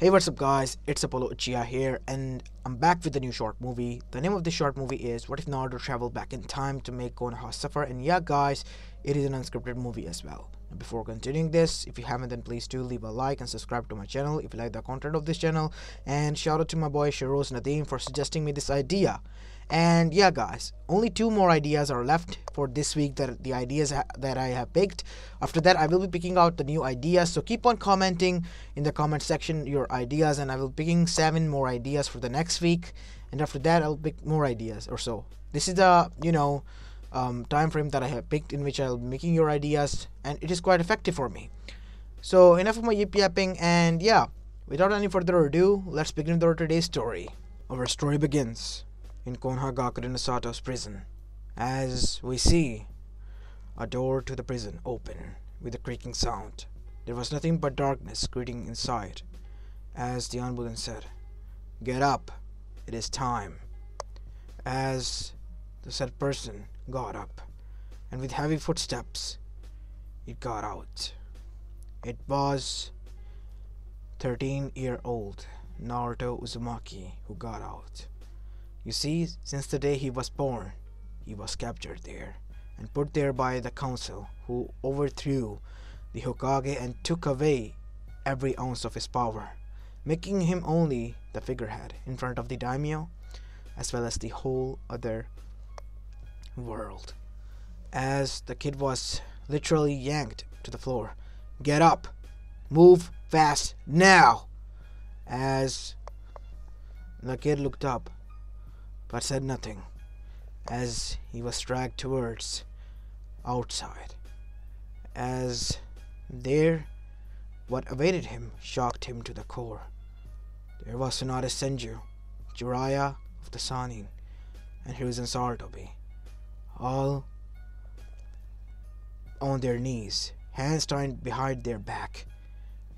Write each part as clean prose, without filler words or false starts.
Hey, what's up guys, it's Apollo Uchiha here and I'm back with a new short movie. The name of the short movie is What If Naruto Traveled Back in Time to Make Konoha Suffer, and yeah guys, it is an unscripted movie as well. Now, before continuing this, if you haven't, then please do leave a like and subscribe to my channel if you like the content of this channel, and shout out to my boy Shiroz Nadeem for suggesting me this idea. And yeah guys, only 2 more ideas are left for this week, that the ideas that I have picked. After that I will be picking out the new ideas, so keep on commenting in the comment section your ideas and I will be picking 7 more ideas for the next week, and after that I'll pick more ideas or so. This is the time frame that I have picked in which I'll be making your ideas, and it is quite effective for me. So enough of my yip yapping, and yeah, without any further ado, let's begin with our today's story. Our story begins in Konoha Sato's prison, as we see a door to the prison open with a creaking sound. There was nothing but darkness greeting inside, as the Anbu said, "Get up, it is time." As the said person got up, and with heavy footsteps, it got out. It was 13-year-old Naruto Uzumaki who got out. You see, since the day he was born, he was captured there and put there by the council, who overthrew the Hokage and took away every ounce of his power, making him only the figurehead in front of the daimyo as well as the whole other world. As the kid was literally yanked to the floor. "Get up! Move fast now!" As the kid looked up but said nothing, as he was dragged towards outside. As there, what awaited him shocked him to the core. There was Tsunade Senju, Jiraiya of the Sanin, and Hiruzen Sarutobi, all on their knees, hands tied behind their back,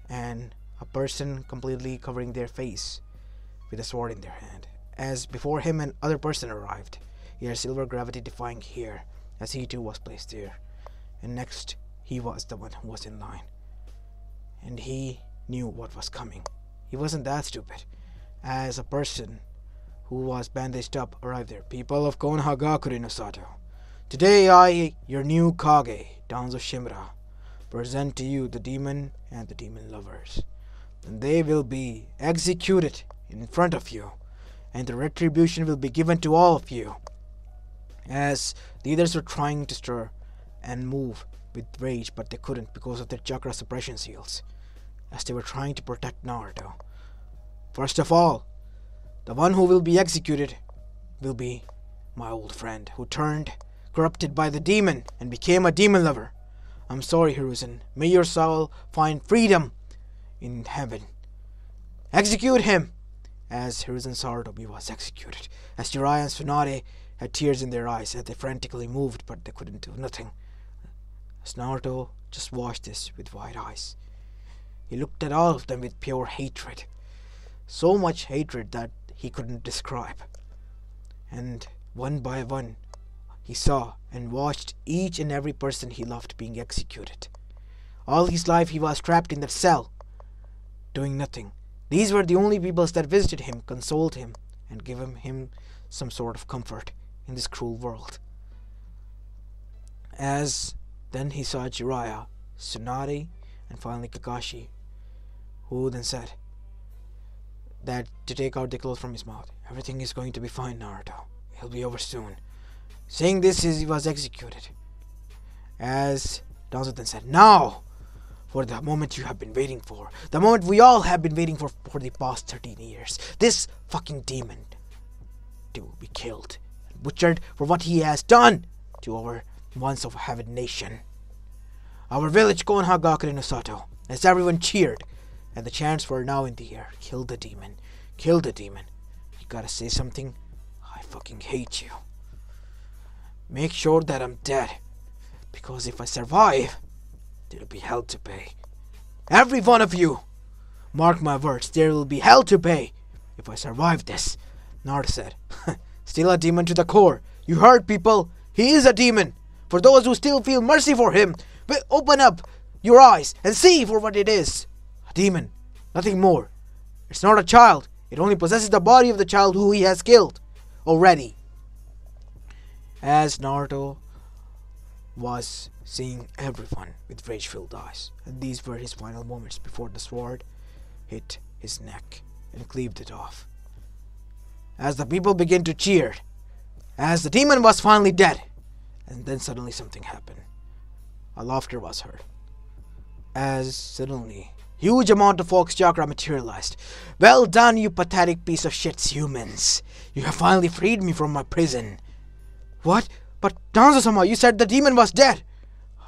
and a person completely covering their face with a sword in their hand. As before him another person arrived. He had silver gravity defying here, as he too was placed there. And next, he was the one who was in line. And he knew what was coming. He wasn't that stupid. As a person who was bandaged up arrived there. "People of Konoha Sato, today I, your new Kage, Danzo Shimura, present to you the demon and the demon lovers. And they will be executed in front of you, and the retribution will be given to all of you." As the others were trying to stir and move with rage, but they couldn't because of their chakra suppression seals, as they were trying to protect Naruto. "First of all, the one who will be executed will be my old friend, who turned corrupted by the demon and became a demon lover. I'm sorry, Hiruzen. May your soul find freedom in heaven. Execute him!" As Hiruzen Sarutobi was executed, as Jiraiya and Tsunade had tears in their eyes as they frantically moved, but they couldn't do nothing. As Naruto just watched this with wide eyes. He looked at all of them with pure hatred. So much hatred that he couldn't describe. And one by one, he saw and watched each and every person he loved being executed. All his life he was trapped in that cell, doing nothing. These were the only people that visited him, consoled him, and gave him some sort of comfort in this cruel world. As then he saw Jiraiya, Tsunade, and finally Kakashi, who then said that to take out the clothes from his mouth. "Everything is going to be fine, Naruto. It'll be over soon." Saying this, he was executed. As Danzo then said, "Now, for the moment you have been waiting for, the moment we all have been waiting for the past 13 years, this fucking demon to be killed and butchered for what he has done to our once of heaven nation. Our village Konoha Sato," as everyone cheered, and the chants were now in the air. "Kill the demon, kill the demon. You gotta say something? I fucking hate you. Make sure that I'm dead, because if I survive, there'll be hell to pay. Every one of you, mark my words, there will be hell to pay if I survive this." Naruto said, "Still a demon to the core. You heard, people. He is a demon. For those who still feel mercy for him, open up your eyes and see for what it is. A demon, nothing more. It's not a child. It only possesses the body of the child who he has killed already. As Naruto was seeing everyone with rage-filled eyes, and these were his final moments before the sword hit his neck and cleaved it off. As the people began to cheer, as the demon was finally dead, and then suddenly something happened. A laughter was heard. As suddenly, huge amount of Fox chakra materialized. Well done, you pathetic piece of shit humans. You have finally freed me from my prison. What? But Danzo-sama, you said the demon was dead.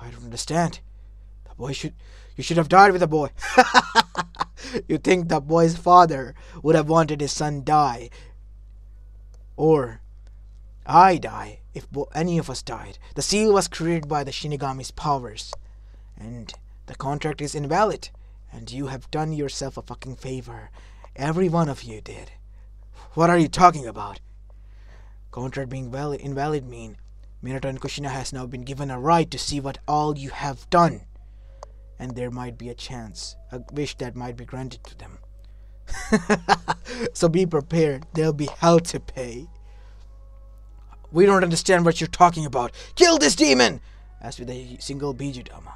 I don't understand. You should have died with the boy. You think the boy's father would have wanted his son die? Or I die if any of us died. The seal was created by the Shinigami's powers. And the contract is invalid. And you have done yourself a fucking favor. Every one of you did. What are you talking about? Contract being invalid mean Minato and Kushina has now been given a right to see what all you have done. And there might be a chance, a wish that might be granted to them. So be prepared, there'll be hell to pay. We don't understand what you're talking about. Kill this demon! As with a single Bijudama.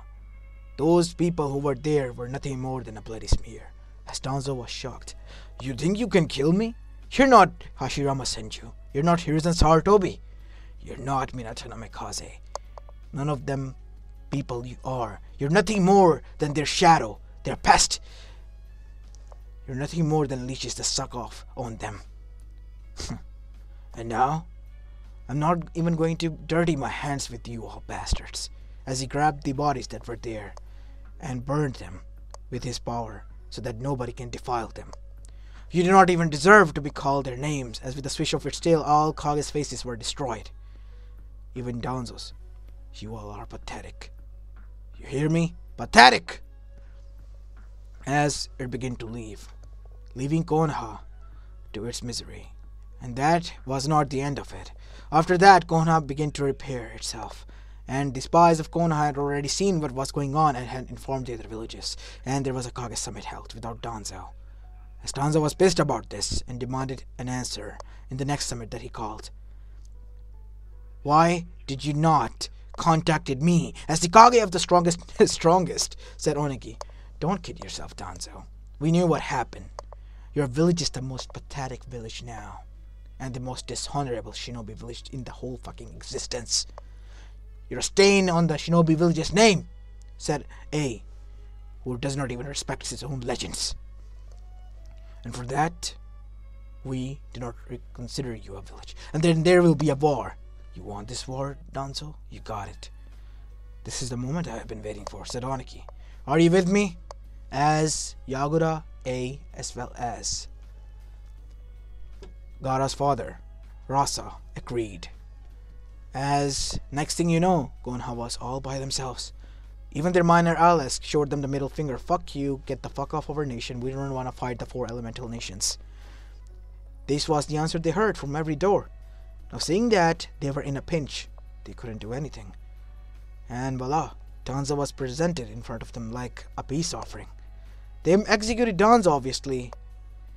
Those people who were there were nothing more than a bloody smear. As Danzo was shocked. You think you can kill me? You're not Hashirama Senju. You're not Hiruzen Sarutobi. You're not Minato Namikaze. None of them people you are. You're nothing more than their shadow, their pest. You're nothing more than leeches that suck off on them. And now, I'm not even going to dirty my hands with you all bastards. As he grabbed the bodies that were there and burned them with his power so that nobody can defile them. You do not even deserve to be called their names, as with the swish of its tail all Kage's faces were destroyed. Even Danzo's. You all are pathetic. You hear me? Pathetic! As it began to leave, leaving Konoha to its misery. And that was not the end of it. After that, Konoha began to repair itself. And the spies of Konoha had already seen what was going on and had informed the other villages. And there was a Kage summit held without Danzo. As Danzo was pissed about this and demanded an answer in the next summit that he called. Why did you not contacted me as the Kage of the strongest, said Onigi. Don't kid yourself, Danzo. We knew what happened. Your village is the most pathetic village now. And the most dishonorable shinobi village in the whole fucking existence. You're a stain on the shinobi village's name, said A, who does not even respect his own legends. And for that, we do not consider you a village. And then there will be a war. You want this war, Danzo? You got it. This is the moment I have been waiting for, said Oniki. Are you with me? As Yagura, A, as well as Gaara's father, Rasa, agreed. As next thing you know, Konoha was all by themselves. Even their minor allies showed them the middle finger. Fuck you, get the fuck off our nation. We don't want to fight the 4 elemental nations. This was the answer they heard from every door. Now seeing that they were in a pinch, they couldn't do anything. And voila, Danzo was presented in front of them like a peace offering. They executed Danzo obviously,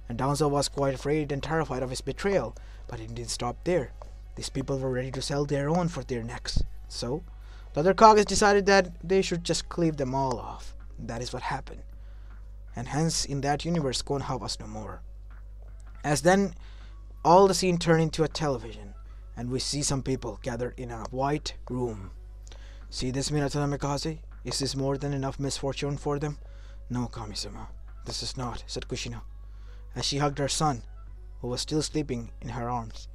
and Danzo was quite afraid and terrified of his betrayal, but it didn't stop there. These people were ready to sell their own for their necks. So, the other Kages decided that they should just cleave them all off. That is what happened. And hence, in that universe, Konoha was no more. As then, all the scene turned into a television, and we see some people gathered in a white room. See this, Minato Namikaze? Is this more than enough misfortune for them? No, Kami-sama, this is not, said Kushina, as she hugged her son, who was still sleeping, in her arms.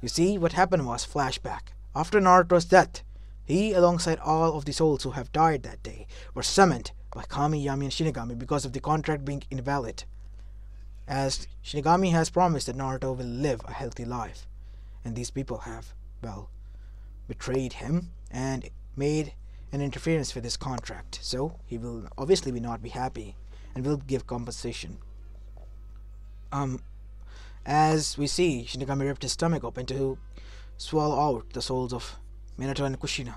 You see, what happened was flashback. After Naruto's death, he, alongside all of the souls who have died that day, were summoned by Kami, Yami, and Shinigami because of the contract being invalid. As Shinigami has promised that Naruto will live a healthy life. And these people have, well, betrayed him and made an interference with his contract. So, he will obviously not be happy and will give compensation. As we see, Shinigami ripped his stomach open to swallow out the souls of Minato and Kushina.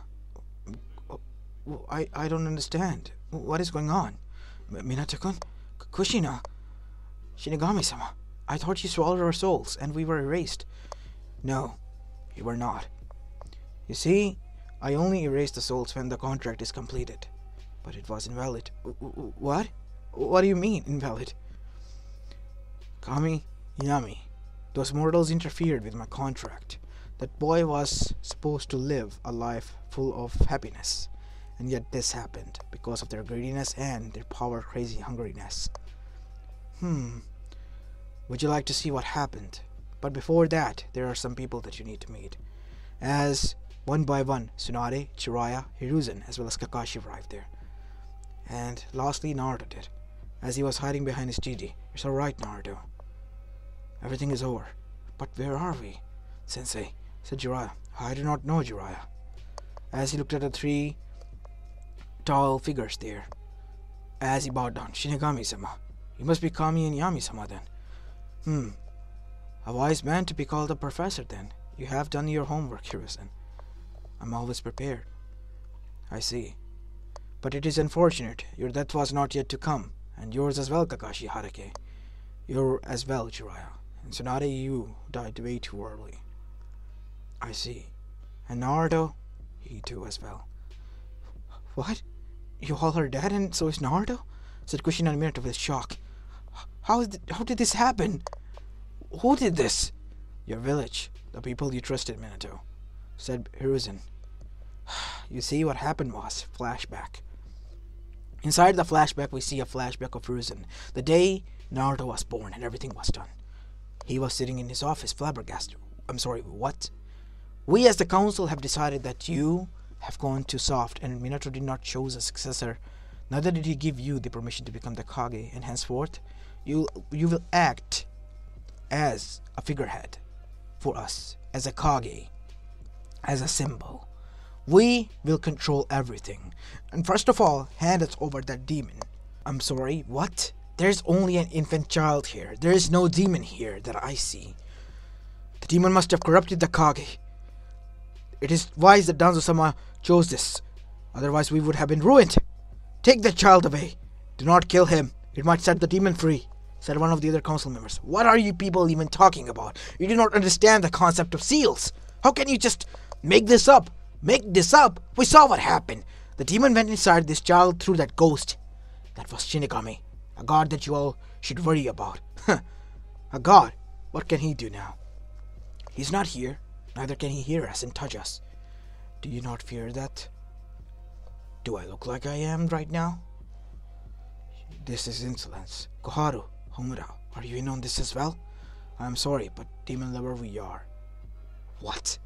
I don't understand. What is going on? Minato-kun? Kushina? Shinigami-sama, I thought you swallowed our souls and we were erased. No, you were not. You see, I only erase the souls when the contract is completed. But it was invalid. What? What do you mean, invalid? Kami, Yami, those mortals interfered with my contract. That boy was supposed to live a life full of happiness. And yet this happened because of their greediness and their power-crazy hungriness. Would you like to see what happened? But before that, there are some people that you need to meet. As one by one, Tsunade, Jiraiya, Hiruzen, as well as Kakashi arrived there. And lastly, Naruto did, as he was hiding behind his Gigi. It's alright, Naruto. Everything is over. But where are we? Sensei, said Jiraiya. I do not know, Jiraiya. As he looked at the three tall figures there. As he bowed down, Shinigami-sama. You must be Kami and Yami-sama then. A wise man to be called a professor then. You have done your homework, Hiruzen. I'm always prepared. I see. But it is unfortunate. Your death was not yet to come. And yours as well, Kakashi Hatake. You're as well, Jiraiya. And Tsunade, you died way too early. I see. And Naruto? He too as well. What? You all are dead and so is Naruto? Said Kushina and Minato with shock. How did this happen? Who did this? Your village. The people you trusted, Minato. Said Hiruzen. You see, what happened was flashback. Inside the flashback, we see a flashback of Hiruzen. The day Naruto was born and everything was done. He was sitting in his office, flabbergasted. I'm sorry, what? We as the council have decided that you have gone too soft and Minato did not choose a successor. Neither did he give you the permission to become the Kage, and henceforth, you will act as a figurehead for us, as a Kage, as a symbol. We will control everything. And first of all, hand us over that demon. I'm sorry, what? There's only an infant child here. There is no demon here that I see. The demon must have corrupted the Kage. It is wise that Danzo-sama chose this. Otherwise we would have been ruined. Take that child away. Do not kill him. It might set the demon free, said one of the other council members. What are you people even talking about? You do not understand the concept of seals. How can you just make this up? Make this up? We saw what happened. The demon went inside this child through that ghost. That was Shinigami, a god that you all should worry about. A god? What can he do now? He's not here. Neither can he hear us and touch us. Do you not fear that? Do I look like I am right now? This is insolence. Koharu, Homura, are you in on this as well? I'm sorry, but demon lover we are. What?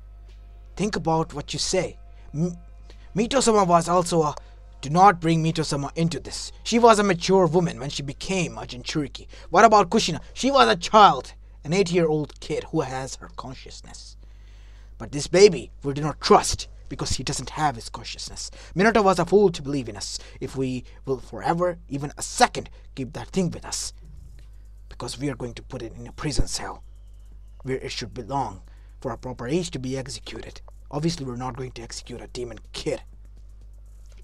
Think about what you say. Mito-sama was also a... Do not bring Mito-sama into this. She was a mature woman when she became a Jinchuriki. What about Kushina? She was a child, an 8-year-old kid who has her consciousness. But this baby we do not trust because he doesn't have his consciousness. Minato was a fool to believe in us if we will forever, even a second, keep that thing with us. Because we are going to put it in a prison cell where it should belong for a proper age to be executed. Obviously, we're not going to execute a demon kid.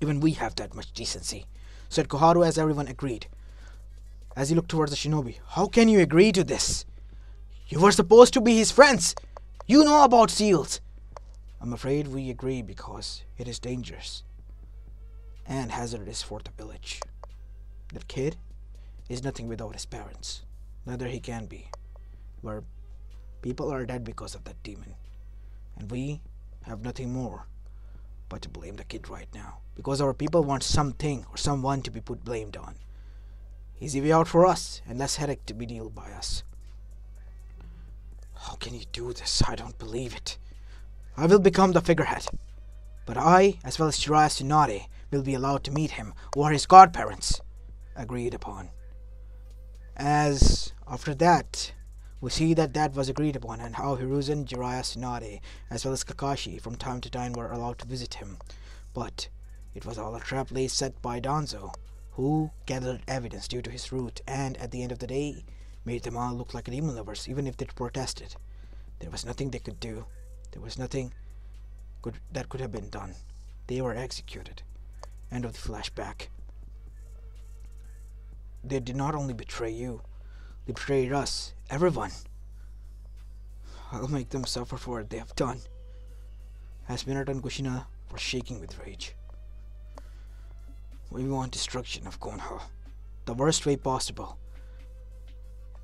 Even we have that much decency, said Koharu as everyone agreed. As he looked towards the shinobi, how can you agree to this? You were supposed to be his friends. You know about seals. I'm afraid we agree because it is dangerous and hazardous for the village. That kid is nothing without his parents. Neither he can be. Where people are dead because of that demon. And we have nothing more but to blame the kid right now. Because our people want something or someone to be put blamed on. Easy way out for us and less headache to be dealt by us. How can you do this? I don't believe it. I will become the figurehead. But I, as well as Jiraiya Tsunade, will be allowed to meet him, who are his godparents. Agreed upon. As after that, we see that was agreed upon, and how Hiruzen, Jiraiya Tsunade, as well as Kakashi, from time to time were allowed to visit him. But it was all a trap laid set by Danzo, who gathered evidence due to his route, and at the end of the day, made them all look like demon lovers, even if they protested. There was nothing they could do. There was nothing that could have been done. They were executed. End of the flashback. They did not only betray you, They betrayed us. Everyone. I'll make them suffer for what they have done. As Minato and Kushina were shaking with rage. We want destruction of Konoha. The worst way possible.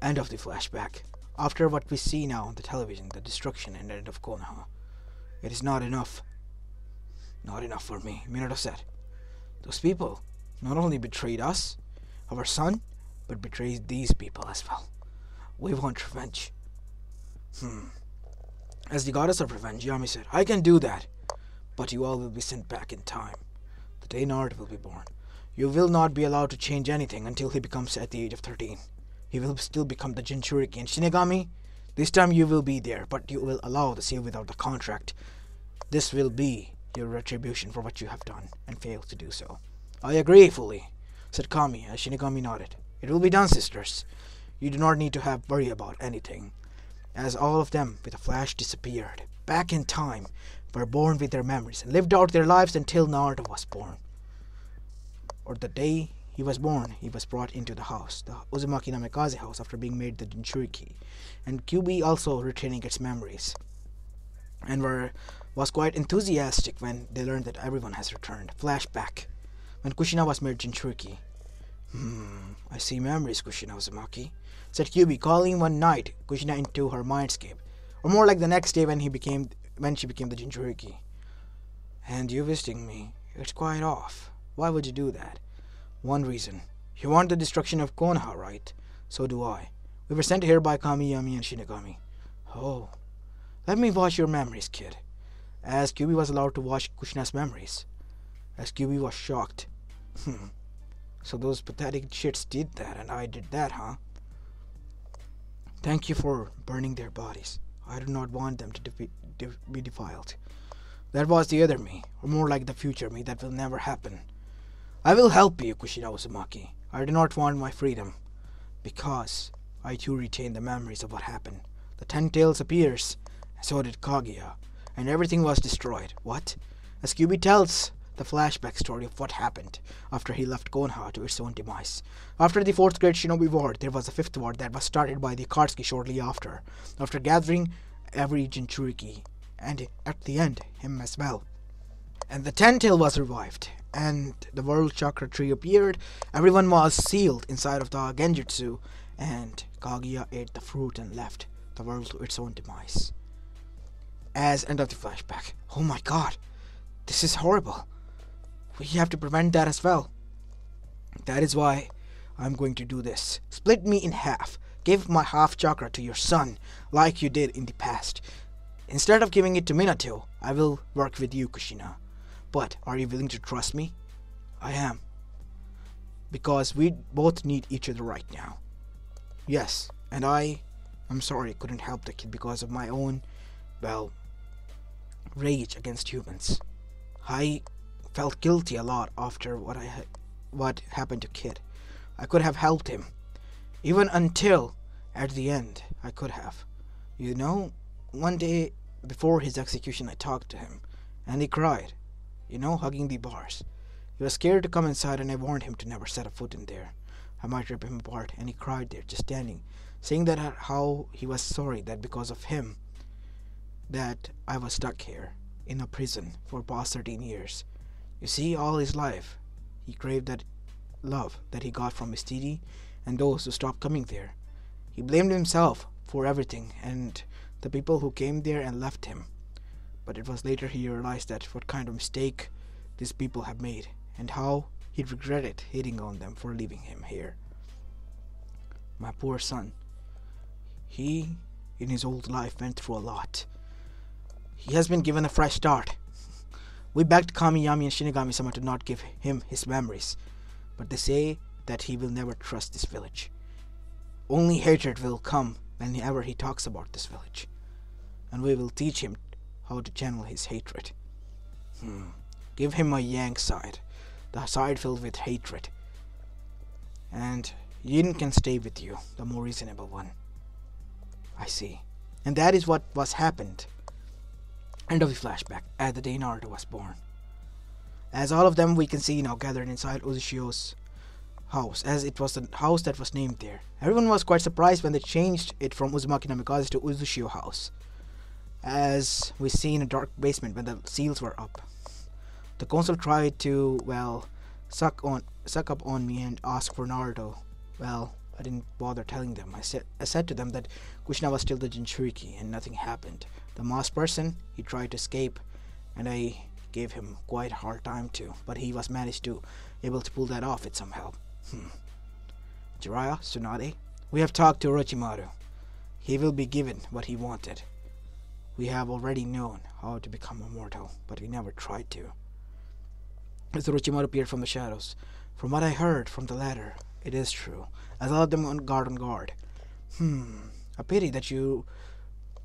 End of the flashback. After what we see now on the television, the destruction and end of Konoha. It is not enough. Not enough for me, Minato said. Those people not only betrayed us, our son, but betrayed these people as well. We want revenge. As the goddess of revenge, Yami said, I can do that, but you all will be sent back in time. The day Naruto will be born. You will not be allowed to change anything until he becomes at the age of 13. He will still become the Jinchuriki and Shinigami. This time you will be there, but you will allow the save without the contract. This will be your retribution for what you have done and failed to do so. I agree fully, said Kami as Shinigami nodded. It will be done, sisters. You do not need to worry about anything. As all of them, with a flash, disappeared, back in time, were born with their memories and lived out their lives until Naruto was born. Or the day he was born, he was brought into the house, the Uzumaki Namikaze house, after being made the Jinchuriki, and QB also retaining its memories, and was quite enthusiastic when they learned that everyone has returned. Flashback. When Kushina was made Jinchuriki. I see memories, Kushina Uzumaki, said QB, calling one night Kushina into her mindscape, or more like the next day when she became the Jinchuriki. And you visiting me, it's quite off. Why would you do that? One reason. You want the destruction of Konoha, right? So do I. We were sent here by Kami, Yami, and Shinigami. Oh. Let me watch your memories, kid. As QB was allowed to watch Kushina's memories. As QB was shocked. So those pathetic shits did that, and I did that, huh? Thank you for burning their bodies. I do not want them to be defiled. That was the other me, or more like the future me that will never happen. I will help you, Kushina Uzumaki. I do not want my freedom, because I too retain the memories of what happened. The 10 Tails appears, and so did Kaguya, and everything was destroyed. What? As QB tells the flashback story of what happened after he left Konoha to its own demise. After the 4th Great Shinobi War, there was a 5th war that was started by the Akatsuki shortly after gathering every Jinchuriki, and at the end, him as well. And the 10 Tail was revived, and the World Chakra Tree appeared. Everyone was sealed inside of the Genjutsu, and Kaguya ate the fruit and left the world to its own demise. As end of the flashback. Oh my god, this is horrible. We have to prevent that as well. That is why I'm going to do this. Split me in half. Give my half chakra to your son, like you did in the past. Instead of giving it to Minato, I will work with you, Kushina. But are you willing to trust me? I am. Because we both need each other right now. Yes, and I'm sorry I couldn't help the kid because of my own, rage against humans. I felt guilty a lot after what happened to Kid. I could have helped him. Even until, at the end, I could have. You know, one day before his execution I talked to him, and he cried. You know, hugging the bars. He was scared to come inside, and I warned him to never set a foot in there. I might rip him apart, and he cried there, just standing, saying that how he was sorry that because of him, that I was stuck here, in a prison, for past 13 years. You see, all his life, he craved that love that he got from his TD and those who stopped coming there. He blamed himself for everything and the people who came there and left him. But it was later he realized that what kind of mistake these people have made and how he regretted hating on them for leaving him here. My poor son. He, in his old life, went through a lot. He has been given a fresh start. We begged Kami, Yami, and Shinigami-sama to not give him his memories, but they say that he will never trust this village. Only hatred will come whenever he talks about this village, and we will teach him how to channel his hatred. Give him a Yang side, the side filled with hatred, and Yin can stay with you, the more reasonable one. I see. And that is what was happened. End of the flashback, at the day Naruto was born. As all of them we can see now gathered inside Uzushi's house, as it was the house that was named there. Everyone was quite surprised when they changed it from Uzumaki Namikaze to Uzushio House, as we see in a dark basement when the seals were up. The council tried to, well, suck up on me and ask for Naruto. Well, I didn't bother telling them. I said to them that Kushina was still the Jinchuriki and nothing happened. The masked person, he tried to escape, and I gave him quite a hard time too, but he was managed to able to pull that off with some help. Jiraiya, Tsunade, we have talked to Orochimaru. He will be given what he wanted. We have already known how to become immortal, but we never tried to. As Orochimaru appeared from the shadows, from what I heard from the latter, it is true, as all of them on guard. A pity that you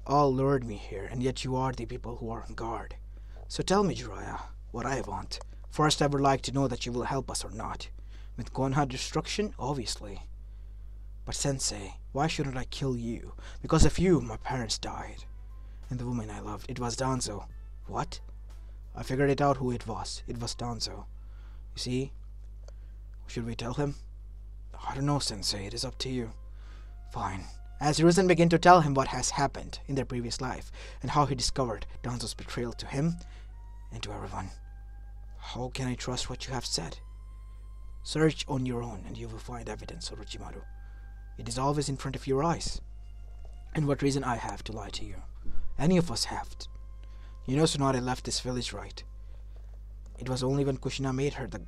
all lured me here, and yet you are the people who are on guard. So tell me, Jiraiya, what I want. First, I would like to know that you will help us or not. With konoha destruction, obviously. But Sensei, why shouldn't I kill you? Because of you, my parents died. And the woman I loved, it was Danzo. What? I figured it out who it was. It was Danzo. You see? Should we tell him? I don't know, Sensei. It is up to you. Fine. As Hiruzen began to tell him what has happened in their previous life, and how he discovered Danzo's betrayal to him and to everyone. How can I trust what you have said? Search on your own and you will find evidence, Orochimaru. It is always in front of your eyes. And what reason I have to lie to you? Any of us have. You know Tsunade left this village, right? It was only when Kushina made her the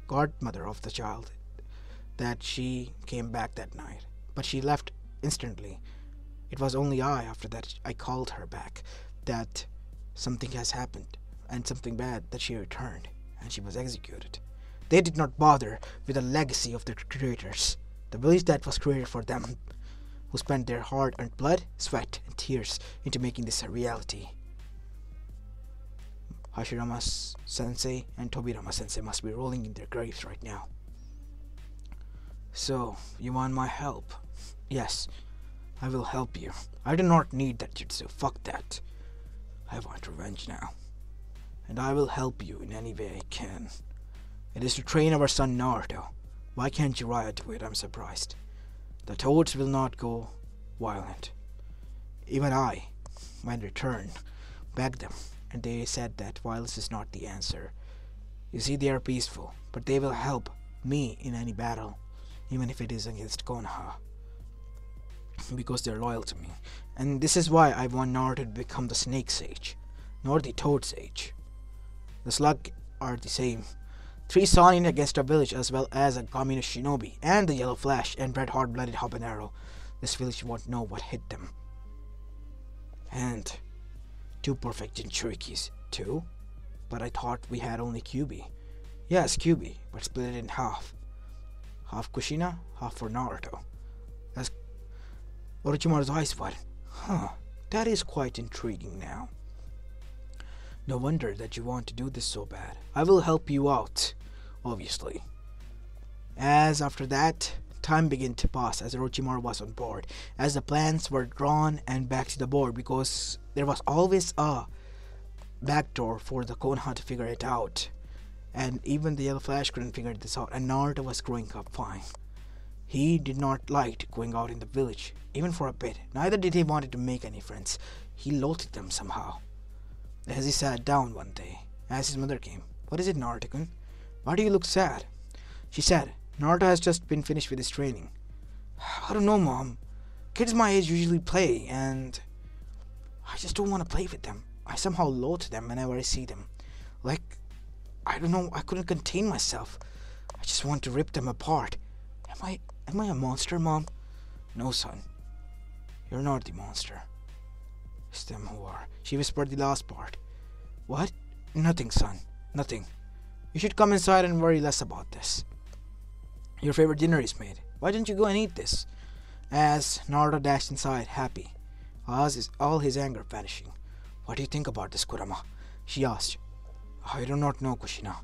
godmother of the child that she came back that night. But she left instantly. It was only after that I called her back, that something has happened, and something bad, that she returned, and she was executed. They did not bother with the legacy of their creators, the village that was created for them, who spent their hard-earned blood, sweat, and tears into making this a reality. Hashirama Sensei and Tobirama Sensei must be rolling in their graves right now. So, you want my help? Yes, I will help you. I do not need that jutsu, fuck that. I want revenge now. And I will help you in any way I can. It is to train our son Naruto. Why can't Jiraiya do it? I'm surprised. The toads will not go violent. Even I, when returned, begged them, and they said that violence is not the answer. You see, they are peaceful, but they will help me in any battle, even if it is against Konoha, because they are loyal to me. And this is why I want Naruto to become the Snake Sage, nor the Toad Sage. The Slug are the same. 3 Sanin against a village, as well as a communist shinobi, and the Yellow Flash, and red hard-blooded habanero. This village won't know what hit them. And 2 perfect Jinchurikis. 2? But I thought we had only Kyuubi. Yes, Kyuubi, but split it in half. Half Kushina, half for Naruto. As Orochimaru's eyes widened. That is quite intriguing now. No wonder that you want to do this so bad. I will help you out, obviously. As after that, time began to pass as Orochimaru was on board, as the plans were drawn and back to the board, because there was always a backdoor for the konoha to figure it out. And even the Yellow Flash couldn't figure this out, and Naruto was growing up fine. He did not like going out in the village, even for a bit. Neither did he want to make any friends. He loathed them somehow. As he sat down one day, as his mother came. What is it, Naruto-kun? Why do you look sad? She said, Naruto has just been finished with his training. I don't know, Mom. Kids my age usually play, and I just don't want to play with them. I somehow loathe them whenever I see them. Like, I don't know, I couldn't contain myself. I just want to rip them apart. Am I a monster, Mom? No, son. You're not the monster. It's them who are. She whispered the last part. What? Nothing, son. Nothing. You should come inside and worry less about this. Your favorite dinner is made. Why don't you go and eat this? As Naruto dashed inside, happy, all his anger vanishing. What do you think about this, Kurama? She asked. I do not know, Kushina.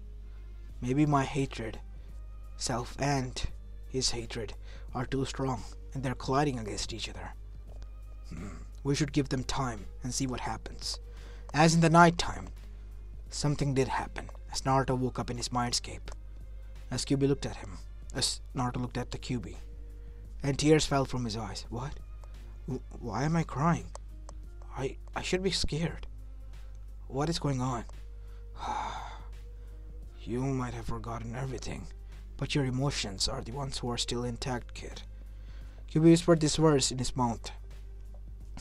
Maybe my hatred, self, and his hatred are too strong, and they're colliding against each other. We should give them time and see what happens. As in the night time, something did happen as Naruto woke up in his mindscape. As Kyuubi looked at him, as Naruto looked at the Kyuubi, and tears fell from his eyes. What? Why am I crying? I should be scared. What is going on? You might have forgotten everything, but your emotions are the ones who are still intact, kid. Kyuubi whispered this verse in his mouth.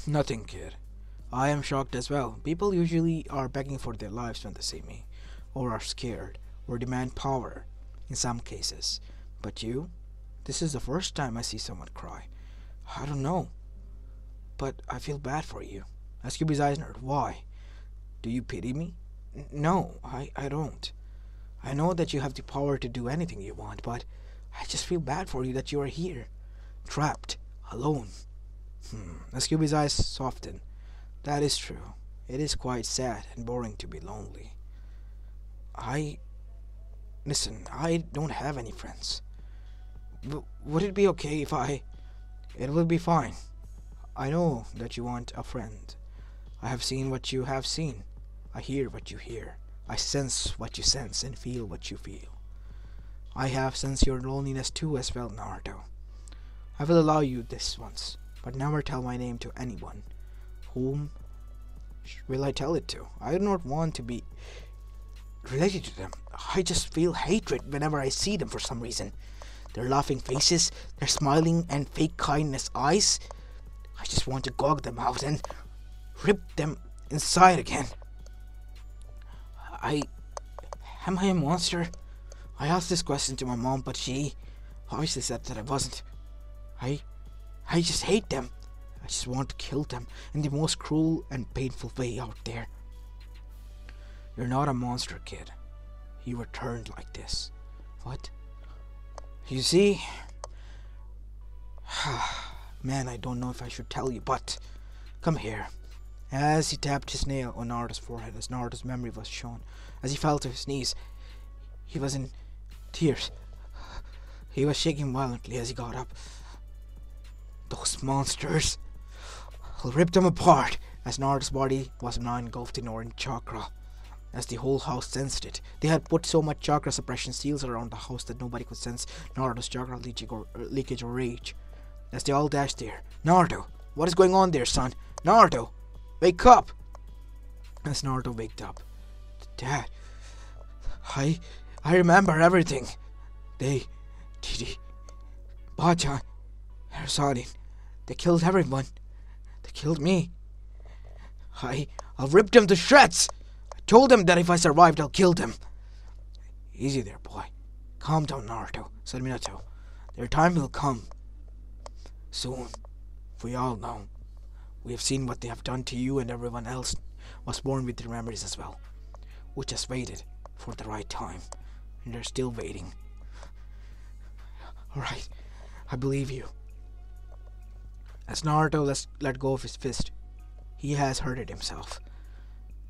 Nothing, kid. I am shocked as well. People usually are begging for their lives when they see me, or are scared, or demand power, in some cases. But you? This is the first time I see someone cry. I don't know, but I feel bad for you. As Kyuubi's eyes narrowed. Why? Do you pity me? No, I don't. I know that you have the power to do anything you want, but I just feel bad for you that you are here, trapped, alone. As Kyuubi's eyes softened. That is true. It is quite sad and boring to be lonely. Listen, I don't have any friends. Would it be okay if It will be fine. I know that you want a friend. I have seen what you have seen. I hear what you hear. I sense what you sense and feel what you feel. I have sensed your loneliness too as well, Naruto. I will allow you this once, but never tell my name to anyone. Whom will I tell it to? I do not want to be related to them. I just feel hatred whenever I see them for some reason. Their laughing faces, their smiling and fake kindness eyes. I just want to gog them out and rip them inside again. Am I a monster? I asked this question to my mom, but she obviously said that I wasn't. I just hate them. I just want to kill them in the most cruel and painful way out there. You're not a monster, kid. You were turned like this. What? You see? Man, I don't know if I should tell you, but come here. As he tapped his nail on Naruto's forehead, as Naruto's memory was shown, as he fell to his knees, he was in tears. He was shaking violently as he got up. Those monsters! I'll rip them apart! As Naruto's body was now engulfed in orange chakra. As the whole house sensed it, they had put so much chakra suppression seals around the house that nobody could sense Naruto's chakra leakage or rage. As they all dashed there, Naruto, what is going on there, son? Naruto, wake up! As Naruto waked up, Dad, I remember everything. Didi, Bachan, Hirusanin, they killed everyone. They killed me. I'll rip them to shreds. I told them that if I survived, I'll kill them. Easy there, boy. Calm down, Naruto, said Minato. Their time will come. Soon. We all know. We have seen what they have done to you, and everyone else was born with their memories as well. We just waited for the right time, and they're still waiting. Alright, I believe you. As Naruto let go of his fist, he has hurted himself.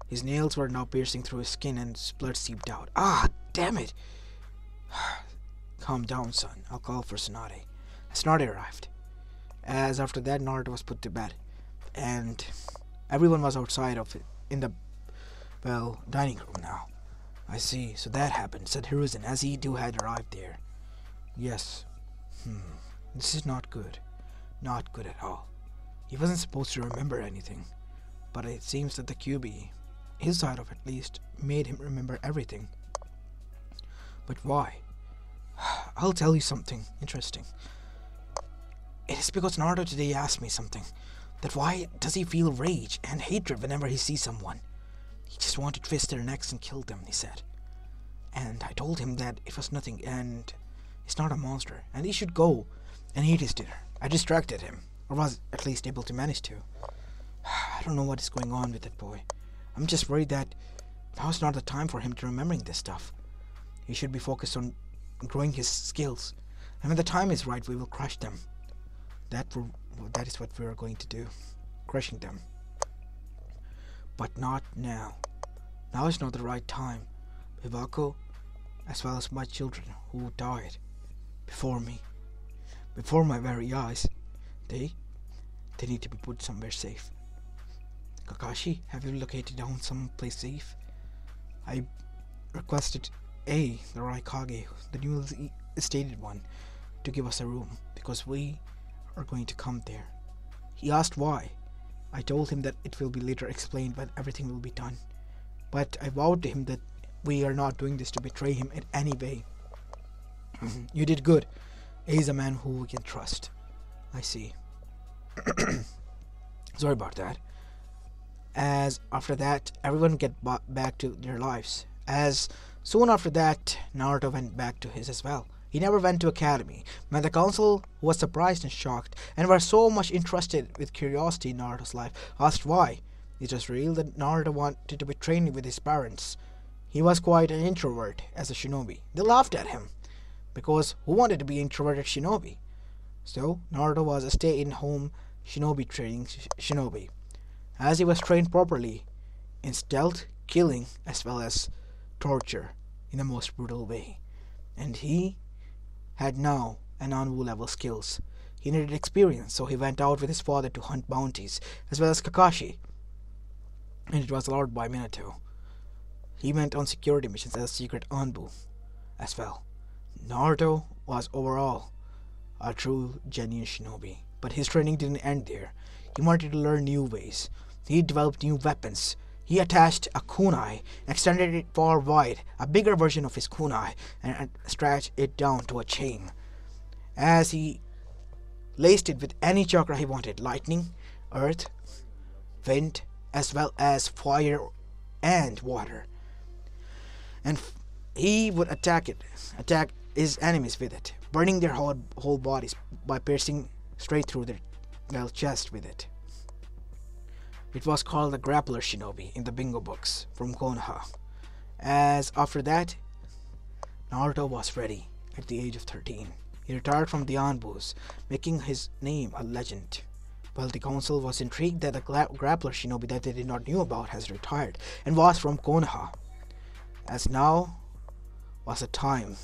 His nails were now piercing through his skin and his blood seeped out. Ah, damn it! Calm down, son. I'll call for Tsunade. As Tsunade arrived. As after that, Naruto was put to bed, and everyone was outside of it, in the, dining room now. I see, so that happened, said Hiruzen, as he too had arrived there. Yes. This is not good. Not good at all. He wasn't supposed to remember anything, but it seems that the Kyuubi, his side of at least, made him remember everything. But why? I'll tell you something interesting. It is because Naruto today asked me something. That why does he feel rage and hatred whenever he sees someone? He just wanted to twist their necks and kill them, he said. And I told him that it was nothing and he's not a monster and he should go and eat his dinner. I distracted him, or was at least able to manage to. I don't know what is going on with that boy. I'm just worried that now is not the time for him to remembering this stuff. He should be focused on growing his skills, and when the time is right, we will crush them. That is what we are going to do, crushing them. But not now. Now is not the right time. Bibako, as well as my children who died before me, before my very eyes, they need to be put somewhere safe. Kakashi, have you located down some place safe? I requested the Raikage, the stated one to give us a room because we are going to come there. He asked why. I told him that it will be later explained when everything will be done. But I vowed to him that we are not doing this to betray him in any way. You did good. He's a man who we can trust. I see. Sorry about that. As after that, everyone get back to their lives. As soon after that, Naruto went back to his as well. He never went to academy. When the council was surprised and shocked, and were so much interested with curiosity in Naruto's life, asked why, it was revealed that Naruto wanted to be trained with his parents. He was quite an introvert as a shinobi. They laughed at him, because who wanted to be introverted shinobi? So Naruto was a stay-in-home shinobi training shinobi, as he was trained properly in stealth, killing, as well as torture in the most brutal way. And he had now an Anwu level skills. He needed experience, so he went out with his father to hunt bounties, as well as Kakashi, and it was allowed by Minato. He went on security missions as a secret Anbu as well. Naruto was overall a true genuine shinobi, but his training didn't end there. He wanted to learn new ways. He developed new weapons. He attached a kunai, extended it far wide, a bigger version of his kunai, and stretched it down to a chain. As he laced it with any chakra he wanted, lightning, earth, wind, as well as fire and water. And he would attack his enemies with it, burning their whole bodies by piercing straight through their chest with it. It was called the Grappler Shinobi in the bingo books from Konoha. As after that, Naruto was ready at the age of 13. He retired from the Anbus, making his name a legend. Well, the council was intrigued that the Grappler Shinobi that they did not know about has retired and was from Konoha. As now was a time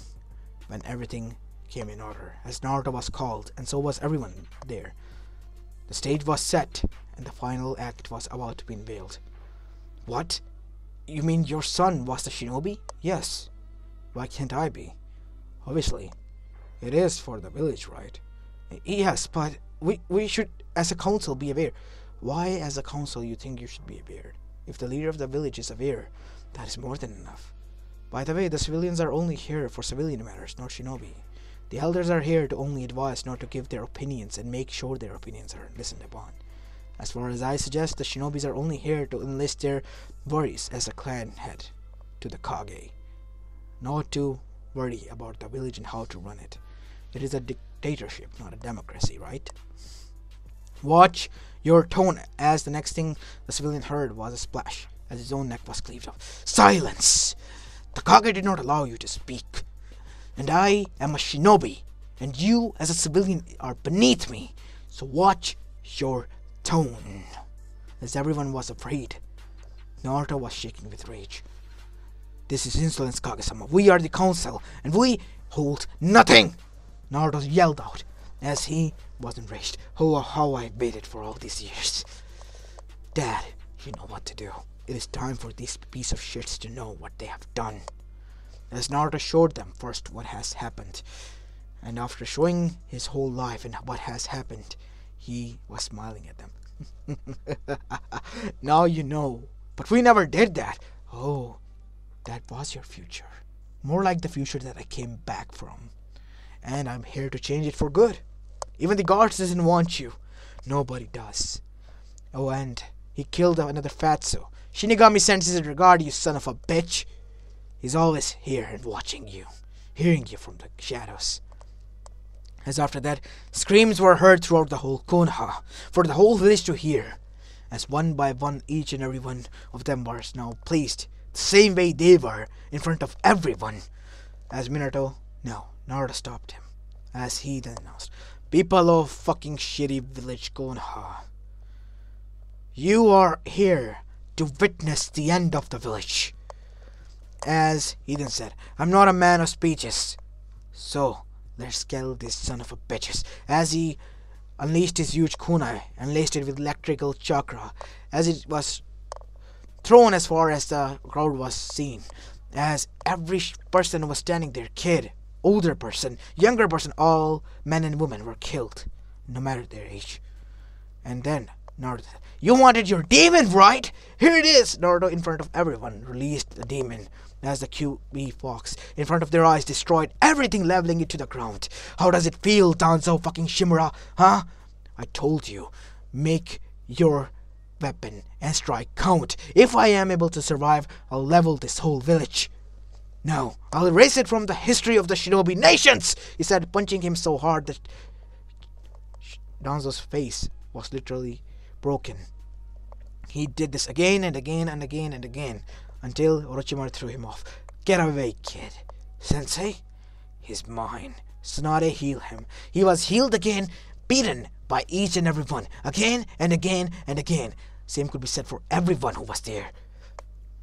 when everything came in order, as Naruto was called, and so was everyone there. The stage was set, and the final act was about to be unveiled. What? You mean your son was the shinobi? Yes. Why can't I be? Obviously. It is for the village, right? Yes, but we should, as a council, be aware. Why, as a council, you think you should be aware? If the leader of the village is aware, that is more than enough. By the way, the civilians are only here for civilian matters, not shinobi. The elders are here to only advise, not to give their opinions and make sure their opinions are listened upon. As far as I suggest, the shinobis are only here to enlist their worries as a clan head to the Kage, not to worry about the village and how to run it. It is a dictatorship, not a democracy, right? Watch your tone, as the next thing the civilian heard was a splash, as his own neck was cleaved off. Silence! The Kage did not allow you to speak. And I am a shinobi, and you as a civilian are beneath me, so watch your tone. As everyone was afraid, Naruto was shaking with rage. This is insolence, Kage-sama. We are the council, and we hold nothing! Naruto yelled out, as he was enraged. Oh, how I waited for all these years. Dad, you know what to do. It is time for these piece of shits to know what they have done. As Naruto showed them first what has happened, and after showing his whole life and what has happened, he was smiling at them. Now you know, but we never did that. Oh, that was your future. More like the future that I came back from. And I'm here to change it for good. Even the guards doesn't want you. Nobody does. Oh, and he killed another fatso. Shinigami senses in regard, you son of a bitch. He's always here and watching you, hearing you from the shadows. As after that, screams were heard throughout the whole Konoha, for the whole village to hear. As one by one, each and every one of them was now placed the same way they were, in front of everyone. As Naruto stopped him, as he then announced, "People of fucking shitty village Konoha, you are here to witness the end of the village." As he then said, "I'm not a man of speeches, so let's kill this son of a bitches." As he unleashed his huge kunai and laced it with electrical chakra, as it was thrown as far as the crowd was seen, as every person was standing there, kid, older person, younger person, all men and women were killed, no matter their age. And then Naruto said, "You wanted your demon, right? Here it is!" Naruto, in front of everyone, released the demon as the QB Fox, in front of their eyes, destroyed everything, leveling it to the ground. How does it feel, Danzo fucking Shimura? Huh? I told you, make your weapon and strike count. If I am able to survive, I'll level this whole village. No, I'll erase it from the history of the shinobi nations, he said, punching him so hard that Danzo's face was literally broken. He did this again and again and again and again until Orochimaru threw him off. Get away, kid. Sensei? He's mine. Tsunade healed him. He was healed again, beaten by each and every one, again and again and again. Same could be said for everyone who was there.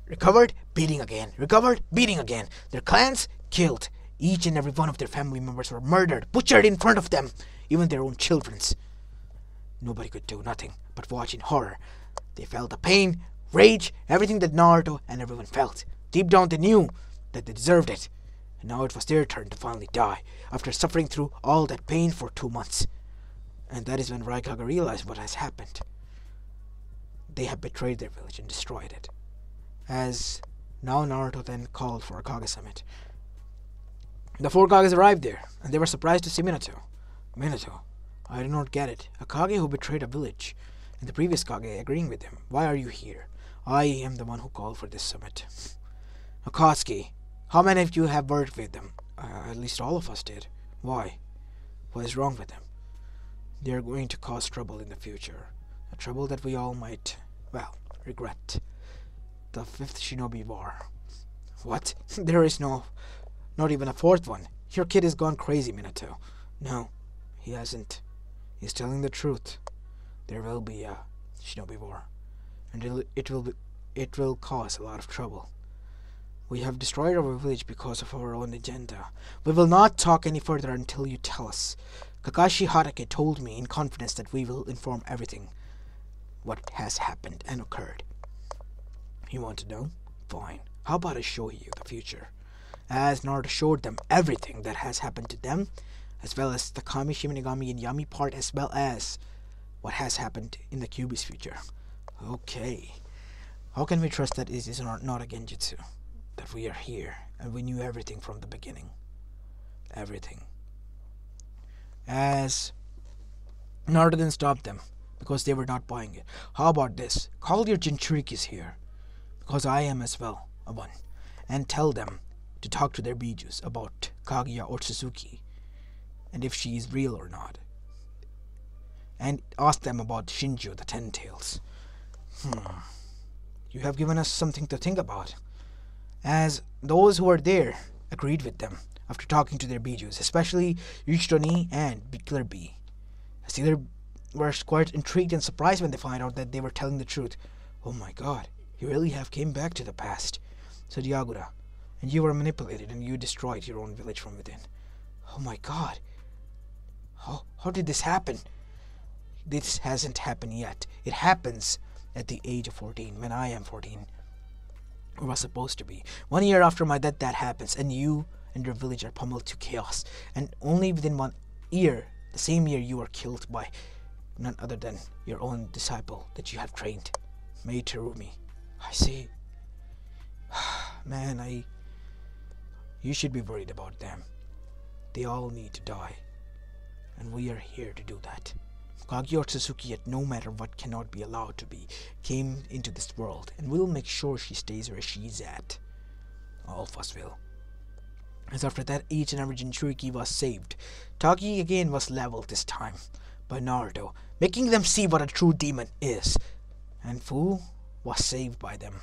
Recovered, beating again. Recovered, beating again. Their clans killed. Each and every one of their family members were murdered, butchered in front of them, even their own children's. Nobody could do nothing but watch in horror. They felt the pain, rage, everything that Naruto and everyone felt. Deep down they knew that they deserved it. And now it was their turn to finally die, after suffering through all that pain for 2 months. And that is when Raikage realized what has happened. They have betrayed their village and destroyed it. As now Naruto then called for a Kage summit. The 4 Kages arrived there, and they were surprised to see Minato. Minato, I do not get it. A Kage who betrayed a village, and the previous Kage agreeing with him. Why are you here? I am the one who called for this summit. Akatsuki, how many of you have worked with them? At least all of us did. Why? What is wrong with them? They are going to cause trouble in the future. A trouble that we all might, well, regret. The 5th Shinobi War. What? There is not even a 4th one. Your kid has gone crazy, Minato. No, he hasn't. He's telling the truth. There will be a Shinobi War, and it will cause a lot of trouble. We have destroyed our village because of our own agenda. We will not talk any further until you tell us. Kakashi Hatake told me in confidence that we will inform everything what has happened and occurred. You want to know? Fine. How about I show you the future? As Naruto showed them everything that has happened to them, as well as the Kami, Shiminigami, and Yami part, as well as what has happened in the Kyuubi's future. Okay. How can we trust that it is not a genjutsu? That we are here, and we knew everything from the beginning. Everything. As Naruto then stopped them, because they were not buying it. How about this? Call your Jinchurikis here, because I am as well a one, and tell them to talk to their Bijus about Kaguya or Suzuki, and if she is real or not. And ask them about Shinju, the Ten Tails. You have given us something to think about. As those who were there agreed with them after talking to their Bijus, especially Yuchitoni and Killer B. As they were quite intrigued and surprised when they found out that they were telling the truth. Oh my god, you really have came back to the past, said Yagura. And you were manipulated and you destroyed your own village from within. Oh my god. How did this happen? This hasn't happened yet. It happens at the age of 14, when I am 14. Or was supposed to be. 1 year after my death that happens, and you and your village are pummeled to chaos. And only within 1 year, the same year, you are killed by none other than your own disciple that you have trained, Mei Terumi. I see. Man, you should be worried about them. They all need to die. And we are here to do that. Kaguya or Suzuki, yet no matter what cannot be allowed to be, came into this world, and we'll make sure she stays where she's at. All of us will. As after that, each and every Jinchuriki was saved. Taki again was leveled this time by Naruto, making them see what a true demon is. And Fu was saved by them.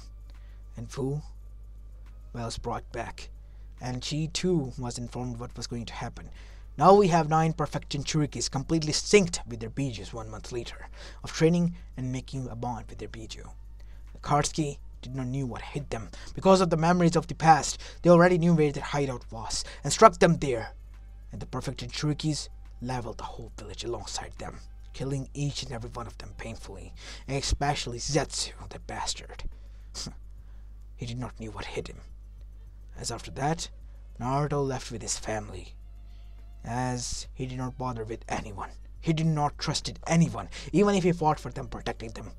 And Fu was brought back. And she too was informed what was going to happen. Now we have 9 perfect Jinchurikis completely synced with their Bijus 1 month later, of training and making a bond with their Biju. Akatsuki did not know what hit them. Because of the memories of the past, they already knew where their hideout was, and struck them there. And the perfect Jinchurikis leveled the whole village alongside them, killing each and every one of them painfully, and especially Zetsu, that bastard. He did not know what hit him. As after that, Naruto left with his family, as he did not bother with anyone. He did not trust anyone, even if he fought for them, protecting them.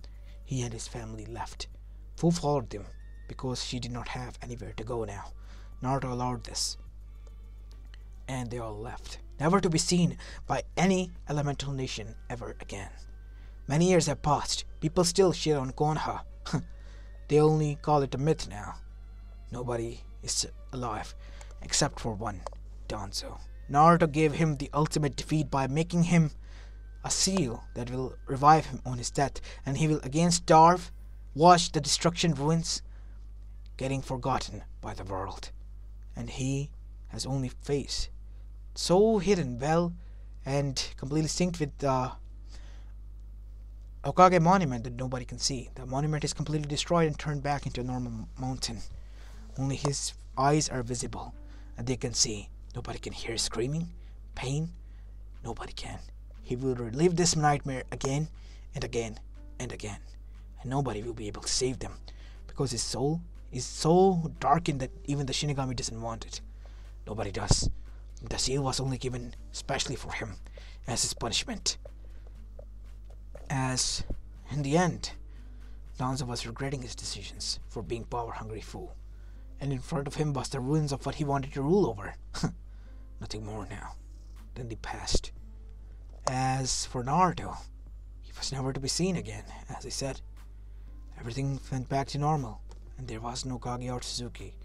He and his family left. Fu followed them because she did not have anywhere to go now. Naruto allowed this, and they all left, never to be seen by any elemental nation ever again. Many years have passed. People still shit on konoha. They only call it a myth now. Nobody is alive except for one, Danzo. Naruto gave him the ultimate defeat by making him a seal that will revive him on his death, and he will again starve, watch the destruction ruins, getting forgotten by the world. And he has only face so hidden well and completely synced with the Hokage monument that nobody can see. The monument is completely destroyed and turned back into a normal mountain. Only his eyes are visible, and they can see. Nobody can hear screaming, pain. Nobody can. He will relive this nightmare again and again and again, and nobody will be able to save them, because his soul is so darkened that even the Shinigami doesn't want it. Nobody does. The seal was only given specially for him as his punishment. As in the end, Danzo was regretting his decisions for being power-hungry fool, and in front of him was the ruins of what he wanted to rule over. Nothing more now than the past. As for Naruto, he was never to be seen again. As I said, everything went back to normal, and there was no Kage or Suzuki.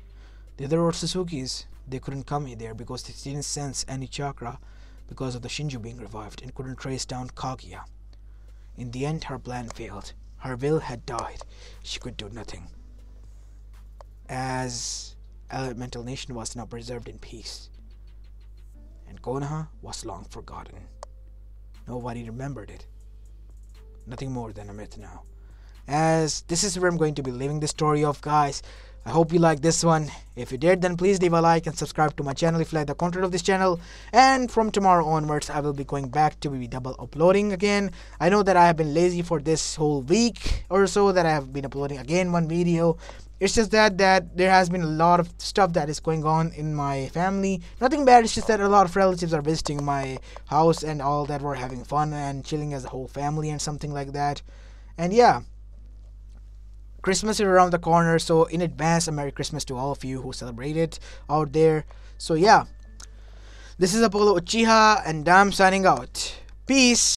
The other Otsuzukis, they couldn't come there because they didn't sense any chakra because of the Shinju being revived, and couldn't trace down Kaguya. In the end, her plan failed. Her will had died. She could do nothing. As Elemental Nation was now preserved in peace, and Konoha was long forgotten. Nobody remembered it. Nothing more than a myth now. As this is where I'm going to be leaving the story off, guys. I hope you like this one. If you did, then please leave a like and subscribe to my channel if you like the content of this channel. And from tomorrow onwards, I will be going back to be double uploading again. I know that I have been lazy for this whole week or so, that I have been uploading again one video. It's just that there has been a lot of stuff that is going on in my family. Nothing bad, it's just that a lot of relatives are visiting my house and all that. We're having fun and chilling as a whole family and something like that. And yeah, Christmas is around the corner, so in advance, a Merry Christmas to all of you who celebrate it out there. So yeah, this is Apollo Uchiha, and I'm signing out. Peace!